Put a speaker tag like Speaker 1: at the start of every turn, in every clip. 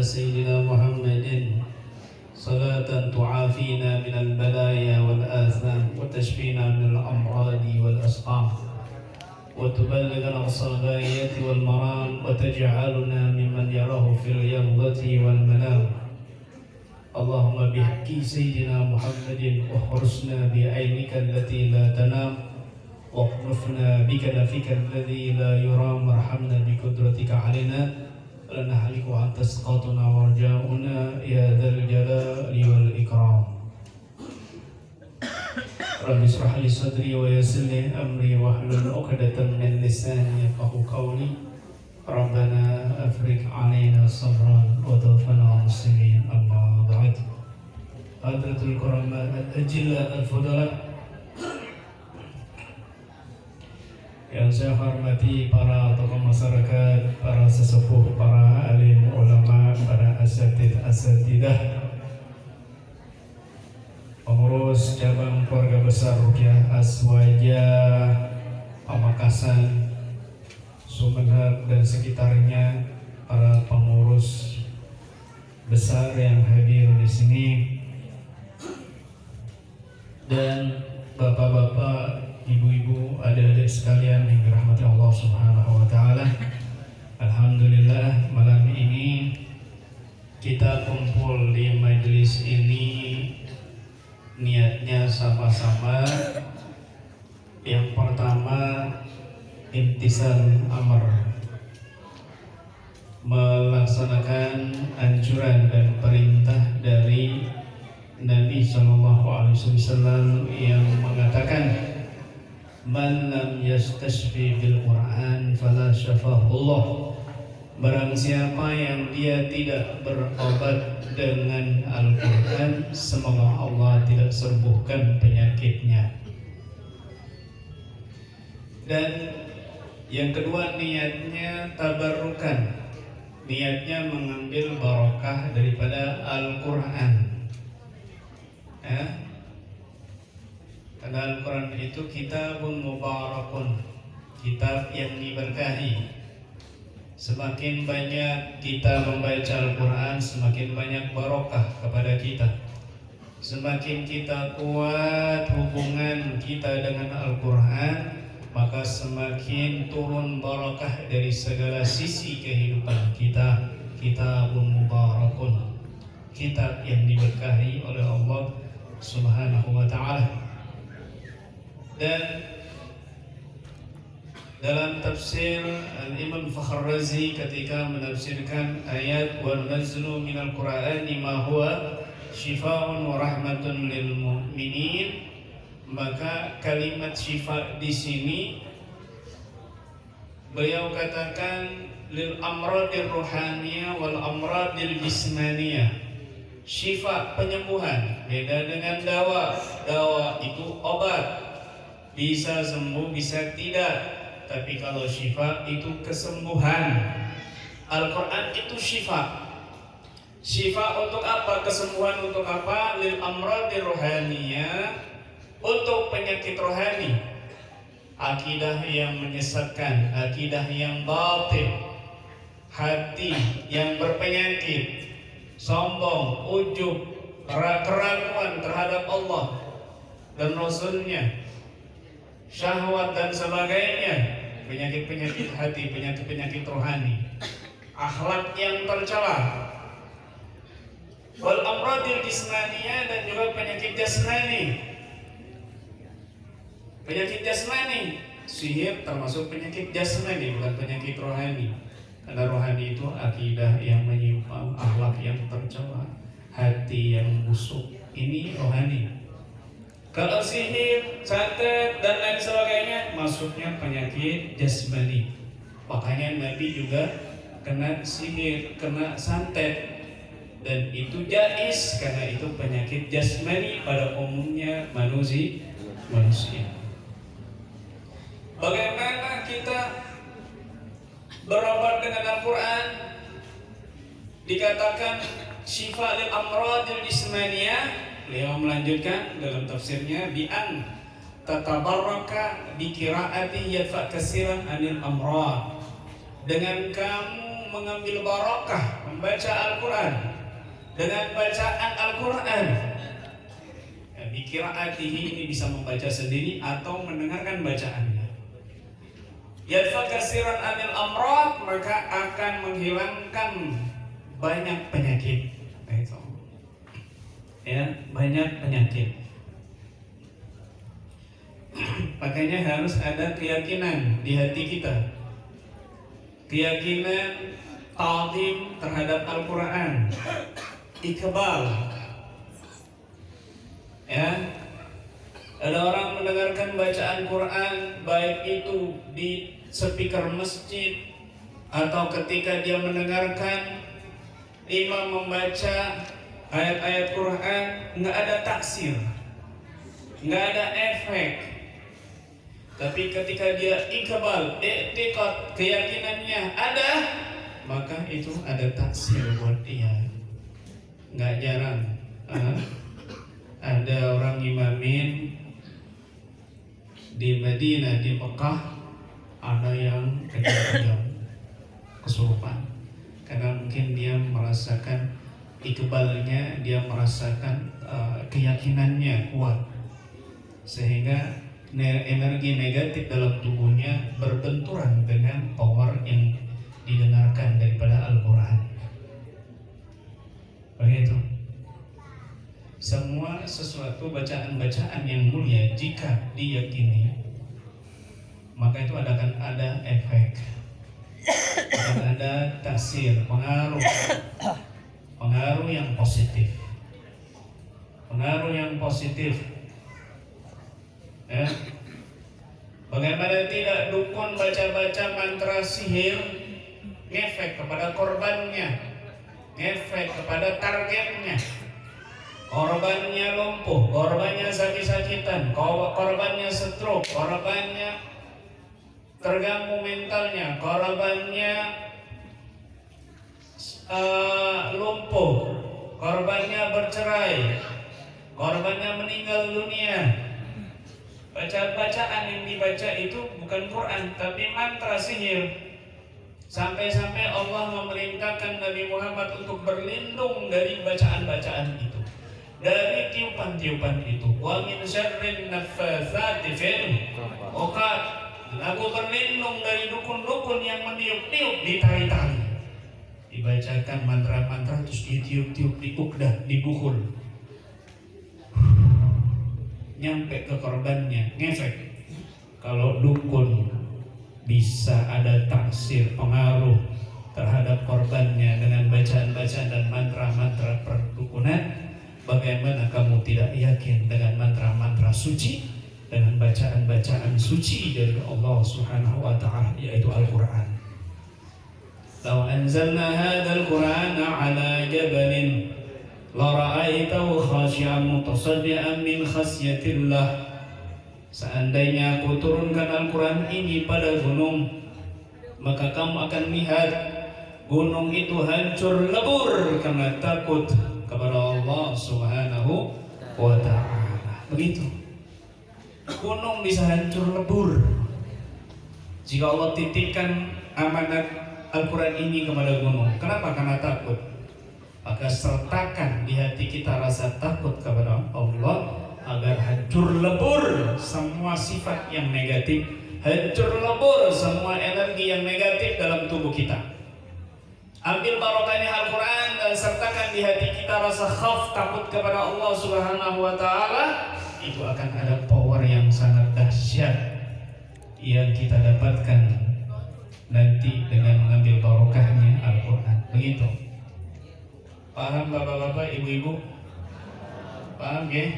Speaker 1: على سيدنا محمد صلاة تعافينا من البلايا والآثام وتشفينا من الأمراض والأسقام وتبلغنا أقصى الغايات والمرام وتجعلنا ممن يراه في اليقظة والمنام. اللهم بحق سيدنا محمد احرسنا بعينك التي لا تنام واقنفنا بكنفك الذي لا يرام وارحمنا بقدرتك علينا ولا نهلك وأنت تسقطنا ورجاؤنا يا ذا الجلال والإكرام. رب اشرح لي صدري ويسر لي أمري واحلل عقدة من لساني يفقهوا قولي. ربنا أفرج علينا صبرا وتوفنا مسلمين. أما بعد. حضرة الكرماء الأجلاء الفضلاء yang saya hormati para tokoh masyarakat, para sesepuh, para alim ulama, para asatidah, pengurus cabang keluarga besar Ruqyah Azwaja Pamekasan, Sumeneb dan sekitarnya, para pengurus besar yang hadir di sini, dan bapak-bapak, ibu-ibu, adik-adik sekalian yang dirahmati Allah Subhanahu wa taala. Alhamdulillah, malam ini kita kumpul di majelis ini niatnya sama-sama. Yang pertama, imtisal amr, melaksanakan anjuran dan perintah dari Nabi Sallallahu Alaihi Wasallam yang mengatakan, Man lam yastashfi bil Quran fala syafahullah. Barang siapa yang dia tidak berobat dengan Al-Quran, semoga Allah tidak sembuhkan penyakitnya. Dan yang kedua, niatnya tabarrukan, niatnya mengambil barokah daripada Al-Quran. Karena Al-Quran itu kitabun mubarakun, kitab yang diberkahi. Semakin banyak kita membaca Al-Quran, semakin banyak barokah kepada kita. Semakin kita kuat hubungan kita dengan Al-Quran, maka semakin turun barokah dari segala sisi kehidupan kita. Kitabun mubarakun, kitab yang diberkahi oleh Allah Subhanahu wa ta'ala. Dan dalam tafsir Al-Imam Fakhr Razi ketika menafsirkan ayat wa nazlu minal Qur'ani ma huwa shifaa'un wa rahmatun lil mu'minin, maka kalimat syifa di sini beliau katakan lil amradil ruhaniyah wal amradil jismaniyah. Syifa penyembuhan, beda dengan dawa. Dawa itu obat, bisa sembuh bisa tidak. Tapi kalau syifa itu kesembuhan. Al-Quran itu syifa. Syifa untuk apa? Kesembuhan untuk apa? Lil amradil ruhaniyah, untuk penyakit rohani. Akidah yang menyesatkan, akidah yang batil, hati yang berpenyakit, sombong, ujub, keraguan terhadap Allah dan Rasulnya, syahwat dan sebagainya, penyakit-penyakit hati, penyakit-penyakit rohani, akhlak yang tercela, wal amradil jismaniyah, dan juga penyakit jasmani. Penyakit jasmani, sihir termasuk penyakit jasmani, bukan penyakit rohani. Karena rohani itu akidah yang menyimpang, akhlak yang tercela, hati yang busuk, ini rohani. Kalau sihir, santet, dan lain sebagainya, masuknya penyakit jasmani. Makanya Nabi juga kena sihir, kena santet, dan itu jais karena itu penyakit jasmani pada umumnya manusia. Bagaimana kita berobat dengan Al-Quran? Dikatakan syifa lil amradil jismaniyah. Beliau melanjutkan dalam tafsirnya bi'an tatabarraka bi qiraati yadfa kasiran anil amrad, dengan kamu mengambil barokah membaca Al-Quran dengan bacaan Al-Quran. Biqiraatihi ini bisa membaca sendiri atau mendengarkan bacaannya. Yadfa kasiran anil amrad, maka akan menghilangkan banyak penyakit. Itu. Ya, banyak penyakit. Makanya harus ada keyakinan di hati kita. Keyakinan ta'zim terhadap Al-Quran, iqbal. Ya, ada orang mendengarkan bacaan Quran baik itu di speaker masjid atau ketika dia mendengarkan imam membaca ayat-ayat Quran, nggak ada taksir, nggak ada efek. Tapi ketika dia iqbal, i'tiqad, keyakinannya ada, maka itu ada taksir buat dia. Nggak jarang ada orang imamin di Madinah, di Mekah, ada yang kejam-kejam, kesurupan, karena mungkin dia merasakan iqbalnya, dia merasakan keyakinannya kuat, sehingga energi negatif dalam tubuhnya berbenturan dengan power yang didengarkan daripada Al-Quran. Begitu. Semua sesuatu bacaan-bacaan yang mulia jika diyakini, maka itu akan ada efek, akan ada taksir, pengaruh yang positif, pengaruh yang positif. Ya. Bagaimana tidak dukun baca-baca mantra sihir, ngefek kepada korbannya, ngefek kepada targetnya. Korbannya lumpuh, korbannya sakit-sakitan, korbannya stroke, korbannya terganggu mentalnya, korbannya lumpuh, korbannya bercerai, korbannya meninggal dunia. Bacaan yang dibaca itu bukan Quran tapi mantra sihir. Sampai-sampai Allah memerintahkan Nabi Muhammad untuk berlindung dari bacaan-bacaan itu, dari tiupan-tiupan itu. Wa min syarrin naffatsati fil 'uqad. Aku berlindung dari dukun-dukun yang meniup-niup di tali-tali. Dibacakan mantra-mantra terus ditiup-tiup di uqdah, di buhul, nyampe ke korbannya, ngefek. Kalau dukun bisa ada taksir, pengaruh terhadap korbannya dengan bacaan-bacaan dan mantra-mantra perdukunan, bagaimana kamu tidak yakin dengan mantra-mantra suci, dengan bacaan-bacaan suci dari Allah Subhanahu wa ta'ala, yaitu Al-Quran. Law anzalna hadzal Qur'ana 'ala jabalin la ra'aitahu khashi'an mutasaddian min khasyatillah. Seandainya aku turunkan Al-Quran ini pada gunung, maka kamu akan lihat gunung itu hancur lebur karena takut kepada Allah Subhanahu wa ta'ala. Begitu. Gunung bisa hancur lebur jika Allah titipkan amanat Al-Quran ini kepada gunung. Kenapa? Karena takut. Maka sertakan di hati kita rasa takut kepada Allah agar hancur lebur semua sifat yang negatif, hancur lebur semua energi yang negatif dalam tubuh kita. Ambil barokahnya Al-Quran dan sertakan di hati kita rasa khauf, takut kepada Allah Subhanahu wa ta'ala. Itu akan ada power yang sangat dahsyat yang kita dapatkan nanti dengan mengambil barokahnya Al-Quran. Begitu. Paham bapak-bapak, ibu-ibu? Paham ya?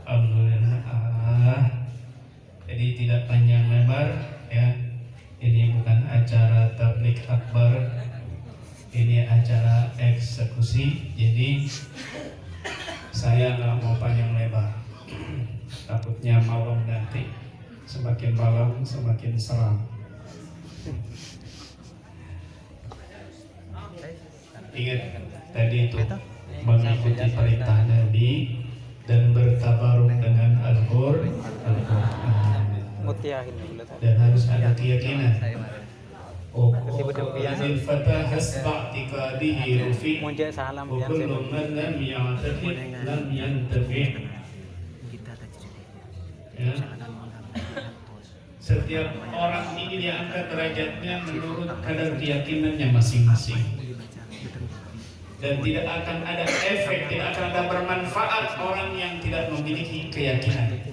Speaker 1: Alhamdulillah. Jadi tidak panjang lebar ya. Ini bukan acara tabligh akbar, ini acara eksekusi. Jadi saya nggak mau panjang lebar. Takutnya malam nanti semakin malam semakin seram. Ingat tadi itu mengikuti perintah Nabi dan bertabaruk dengan Al-Quran, dan harus ada keyakinan Izil fatah hasba i'tiqadihi rufi
Speaker 2: Munjak salam
Speaker 1: wa kullu man lam ya'taqid lam yantafi. Ya. Setiap orang ini diangkat derajatnya menurut kadar keyakinannya masing-masing, dan tidak akan ada efek, tidak akan ada bermanfaat orang yang tidak memiliki keyakinan.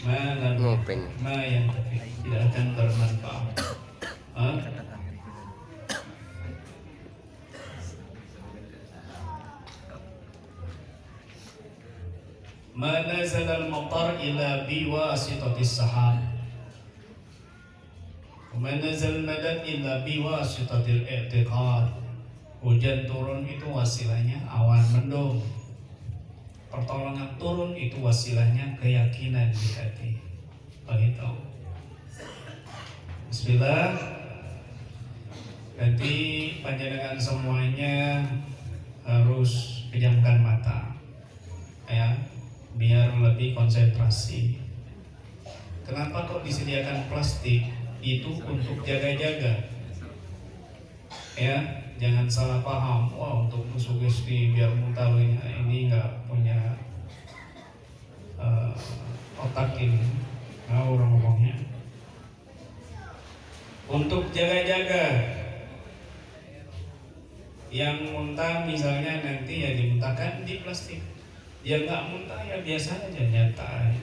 Speaker 1: Ma yang tidak akan bermanfaat. Ma nazala al-matar ila biwasitatis sahab. Ma nazal madad illa biwasitatil i'tiqad. Hujan turun itu wasilahnya awan mendung. Pertolongan turun itu wasilahnya keyakinan di hati. Begitu. Bismillah. Nanti panjenengan semuanya harus pejamkan mata, ya, biar lebih konsentrasi. Kenapa kok disediakan plastik? Itu untuk jaga-jaga, ya, jangan salah paham. Wah, untuk sugesti biar muntah ini nggak punya otak ini, orang ngomongnya. Untuk jaga-jaga, yang muntah misalnya nanti ya dimuntahkan di plastik, yang nggak muntah ya biasa aja nyata,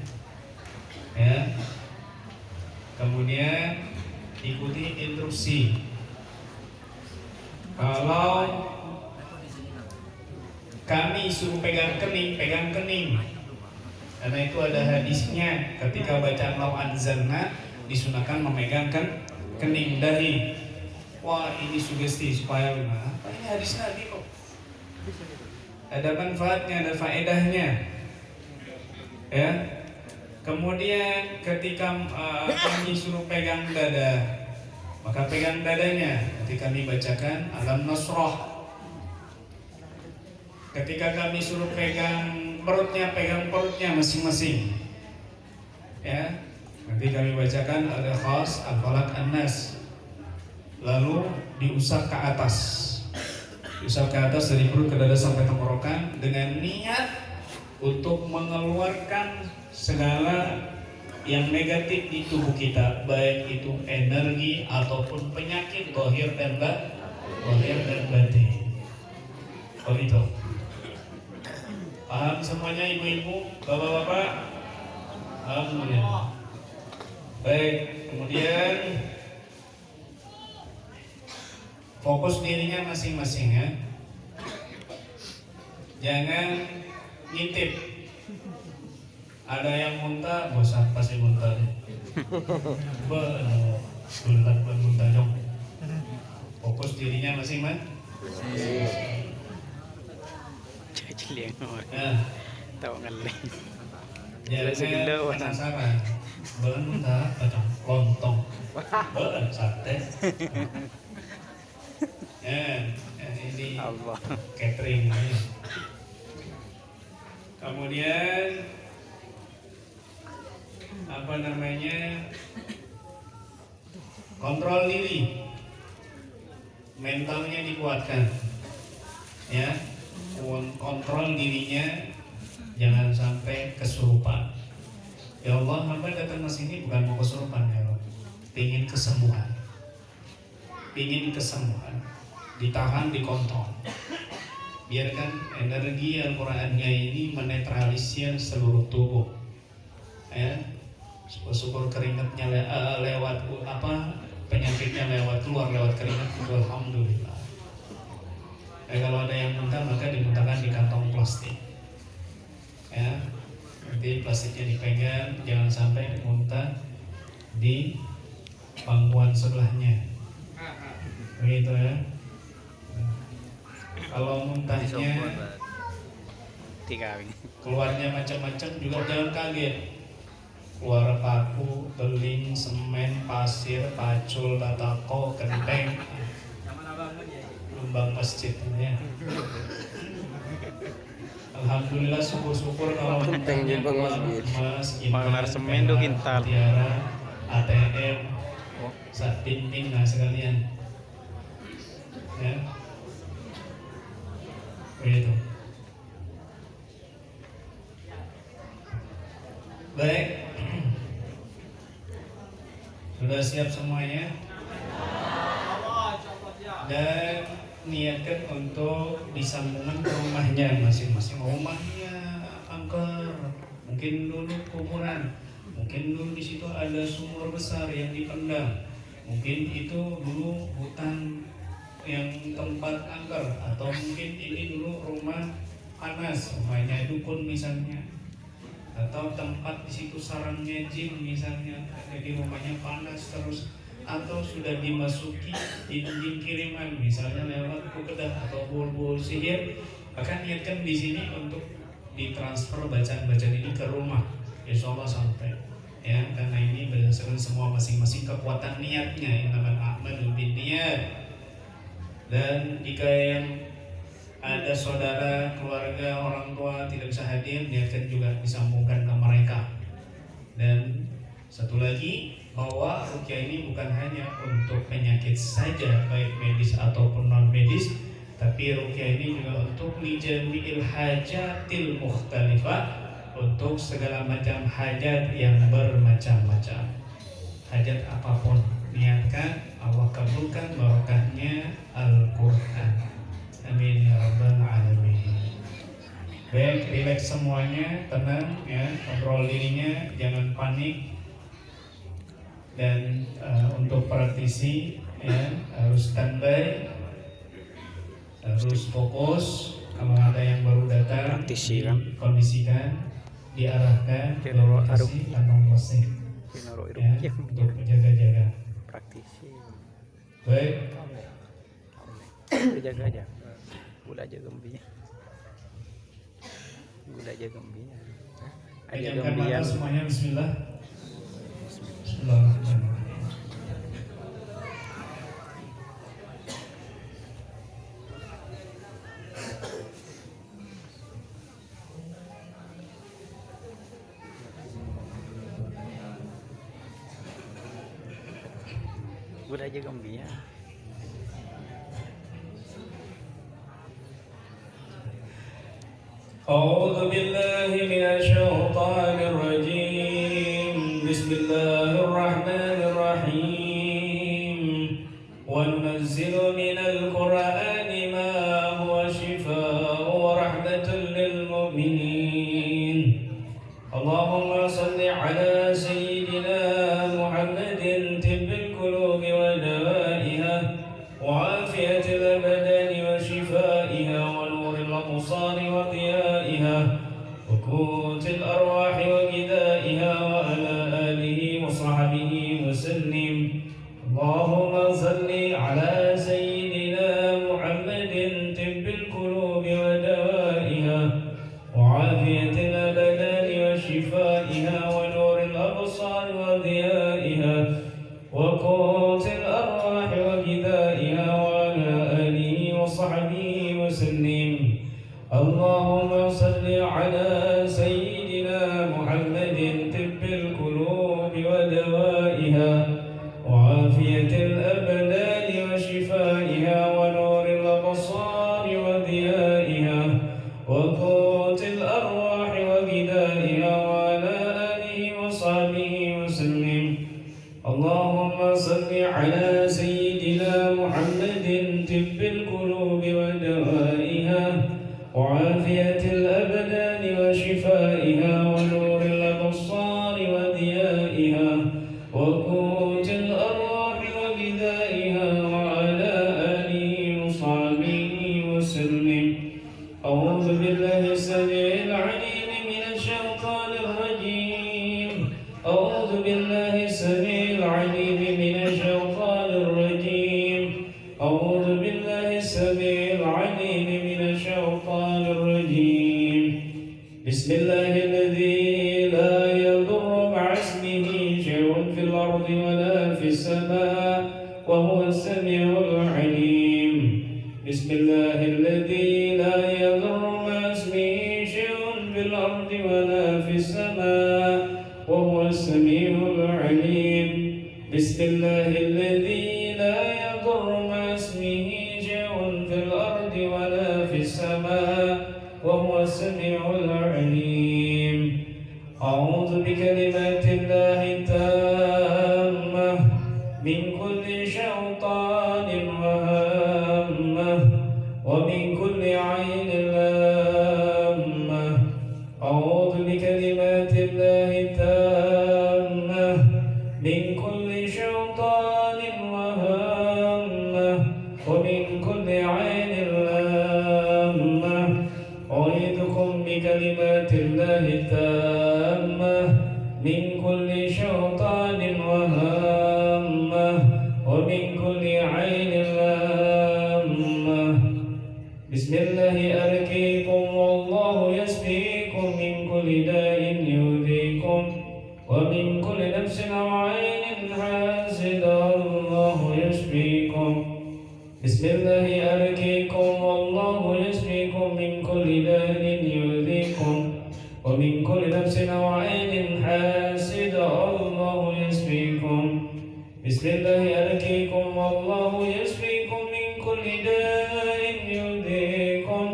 Speaker 1: ya. Kemudian ikuti instruksi. Kalau kami suruh pegang kening, pegang kening. Karena itu ada hadisnya, ketika bacaan lau anzalna disunahkan memegang kening dahi. Wah, ini sugesti supaya apa ini hadis Nabi kok? Ada manfaatnya, ada faedahnya, ya. Kemudian ketika kami suruh pegang dada, maka pegang dadanya. Ketika kami bacakan alam nasrah. Ketika kami suruh pegang perutnya masing-masing, ya. Nanti kami bacakan al-Ikhlas, al-Falaq, an-Nas. Lalu diusap ke atas, dari perut ke dada sampai tenggorokan, dengan niat untuk mengeluarkan segala yang negatif di tubuh kita, baik itu energi ataupun penyakit zahir dan batin. Oh itu. Paham semuanya ibu-ibu, bapak-bapak? Alhamdulillah. Baik, kemudian fokus dirinya masing-masing, ya. Jangan ngintip. Ada yang muntah, bosan pasti muntah. Muntah dong. Fokus dirinya masing-masing. Nah,
Speaker 2: tahu ngeleng.
Speaker 1: jangan penasaran. Muntah apa lontong? Sate. Ini
Speaker 2: Allah.
Speaker 1: Catering ini. Kemudian apa namanya, kontrol diri, mentalnya dikuatkan, ya. Kontrol dirinya, jangan sampai kesurupan. Ya Allah, hamba datang ke sini bukan mau kesurupan, ya Allah, ingin kesembuhan, ditahan, dikontrol. Biarkan energi Al-Qur'annya ini menetralisir seluruh tubuh, ya. Syukur keringatnya lewat penyakitnya keluar lewat keringat. Alhamdulillah. Kalau ada yang muntah, maka dimuntahkan di kantong plastik, ya. Nanti plastiknya dipegang, jangan sampai muntah di pangkuan sebelahnya, begitu, ya. Kalau muntahnya keluarnya macam-macam juga jangan kaget. Keluar paku, beling, semen, pasir, pacul, batako, genteng, lubang masjid, ya. Alhamdulillah, syukur kalau
Speaker 2: Genteng di lubang masjid.
Speaker 1: emas,
Speaker 2: Malar semen tuh kintal.
Speaker 1: tiara, ATM, Saat pinting lah sekalian. Ya. Begitu. Baik. Sudah siap semuanya? Dan niatkan untuk disambungkan ke rumahnya masing-masing. Rumahnya angker, mungkin dulu kuburan, mungkin dulu di situ ada sumur besar yang dipendam, mungkin itu dulu hutan yang tempat angker, atau mungkin ini dulu rumah panas, rumahnya dukun misalnya, atau tempat di situ sarangnya jin misalnya, jadi rumahnya panas terus, atau sudah dimasuki jin kiriman misalnya lewat kukedah atau bul-bul sihir, maka niatkan di sini untuk ditransfer bacaan-bacaan ini ke rumah, insya Allah sampai ya, karena ini berdasarkan semua masing-masing kekuatan niatnya, yang namanya a'malu binniyat. Dan jika yang ada saudara, keluarga, orang tua tidak bisa hadir, niatkan juga disambungkan ke mereka. Dan satu lagi, bahwa ruqyah ini bukan hanya untuk penyakit saja, baik medis ataupun non medis, tapi ruqyah ini juga untuk lijami'il hajatil mukhtalifah, untuk segala macam hajat yang bermacam-macam. Hajat apapun, niatkan, Allah kabulkan barokahnya Al-Quran. Amin ya rabbal alamin. Baik, relax semuanya, tenang ya, kontrol dirinya, jangan panik. Dan untuk praktisi ya, harus standby, harus fokus. Kalau ada yang baru datang, dikondisikan, diarahkan, dikasih kantong plastik ya, untuk menjaga-jaga.
Speaker 2: Praktisi.
Speaker 1: Baik.
Speaker 2: Jaga aja. Gula aja gembinya. Gula aja gembinya. Aja
Speaker 1: gembinya semuanya. Bismillah. Bismillahirrahmanirrahim.
Speaker 2: Gula aja gembinya.
Speaker 1: أعوذ بالله من الشيطان الرجيم بسم الله الرحمن الرحيم وننزل من القرآن ما هو شفاء ورحمة للمؤمنين اللهم صل على سيدنا محمد طب القلوب ودوائها وعافية الأبدان وشفائها ونور الأبصار وضيائها وقوت الأرواح وغذائها وعلى آله وصحبه وسلم اللهم صل على سيدنا محمد طب القلوب ودوائها وعافية الأبدان وشفائها ونور الأبصار وضيائها وقوت الأرواح وغذائها وعلى آله وصحبه وسلم اللهم صل على سيدنا محمد طب القلوب ودوائها وعافية الأبدان وشفائها ونور الأبصار وضيائها وقوت الأرواح وغذائها وعلى آله وصحبه وسلم اللهم صل على سيدنا محمد طب القلوب ودوائها وعافية الأبدان وشفائها ونور الأبصار وضيائها وقوت الأرواح وغذائها وعلى آله وصحبه وسلم أعوذ بالله السميع العليم من الشيطان الرجيم أعوذ بالله السميع العليم من الشيطان الرجيم أعوذ بالله السميع العليم من الشيطان الرجيم بسم الله الذي لا يضر مع اسمه شيء في الأرض ولا في السماء وهو السميع العليم بسم الله الذي لا يضر مع اسمه شيء في الأرض ولا في السماء وهو السميع العليم بسم الله الذي لا يضر مع اسمه شيء في الأرض ولا في السماء وهو السميع العليم. أعوذ بكلمات الله التامة من كل شيطان وهامة ومن كل عين لامة. أعوذ بكلمات الله التامة من كل شيطان وهامة ومن كل عين لامة. أعيذكم بكلمات الله التامة من كل شيطان وهامة ومن كل عين لامة. بسم الله أرقيكم والله يسقيكم من كل داء يؤذيكم ومن كل نفس أو عين حاسدة الله يشفيكم. بسم الله أرقيكم والله يشفيكم من كل داء يؤذيكم ومن كل نفس أو عين حاسدة الله يشفيكم. بسم الله أرقيكم والله يشفيكم من كل داء يؤذيكم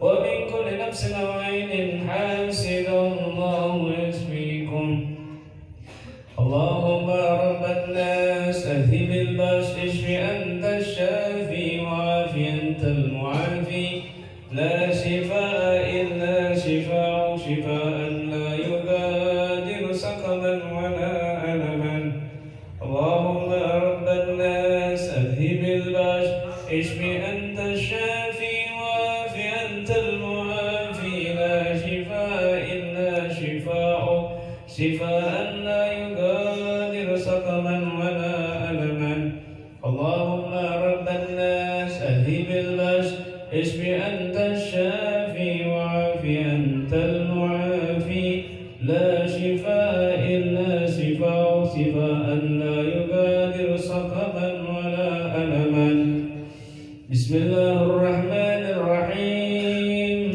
Speaker 1: ومن كل نفس أو عين حاسدة الله يشفيكم. اللهم رب الناس أذهب البأس اشف أنت الشافي وعافي أنت المعافي لا شفاء إلا شفاء شفاء لا يغادر سقما ولا ألما. اللهم رب الناس أذهب البأس اشف أنت الشافي وعافي أنت المعافي لا شفاء إلا شفاء شفاء لا يغادر سقما ولا ألما. اللهم رب الناس أذهب البأس اشف أنت الشافي وعافي أنت المعافي لا شفاء إلا شفاء شفاء لا يغادر سقما ولا ألما. بسم الله الرحمن الرحيم.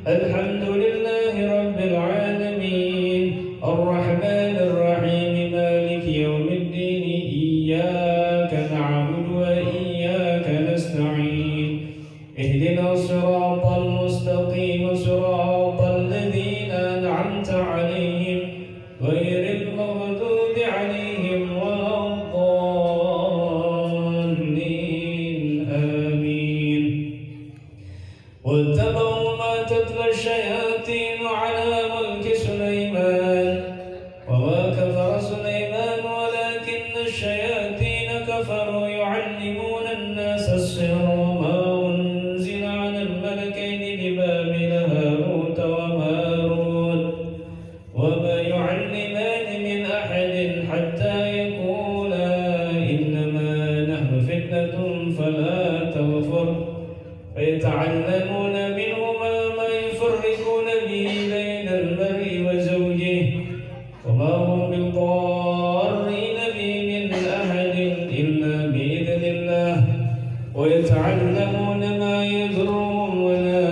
Speaker 1: الحمد لله رب العالمين الرحمن الرحيم مالك يوم الدين إياك نعبد وإياك نستعين اهدنا الصراط المستقيم صراط الذين أنعمت عليهم غير المغضوب عليهم ولا الضالين آمين. واتبعوا ما تتلو الشياطين على ملك سليمان وما كفر سليمان ولكن الشياطين كفروا يعلمون الناس السحر وما أنزل على الملكين ببابل هاروت وماروت وما يعلمان من أحد حتى يقولا إنما نحن فتنة فلا تغفر فيتعلمون منهما ما يفرقون به بين المرء وزوجه وما هم بالضارين به من أحد إلا بإذن الله ويتعلمون ما يضر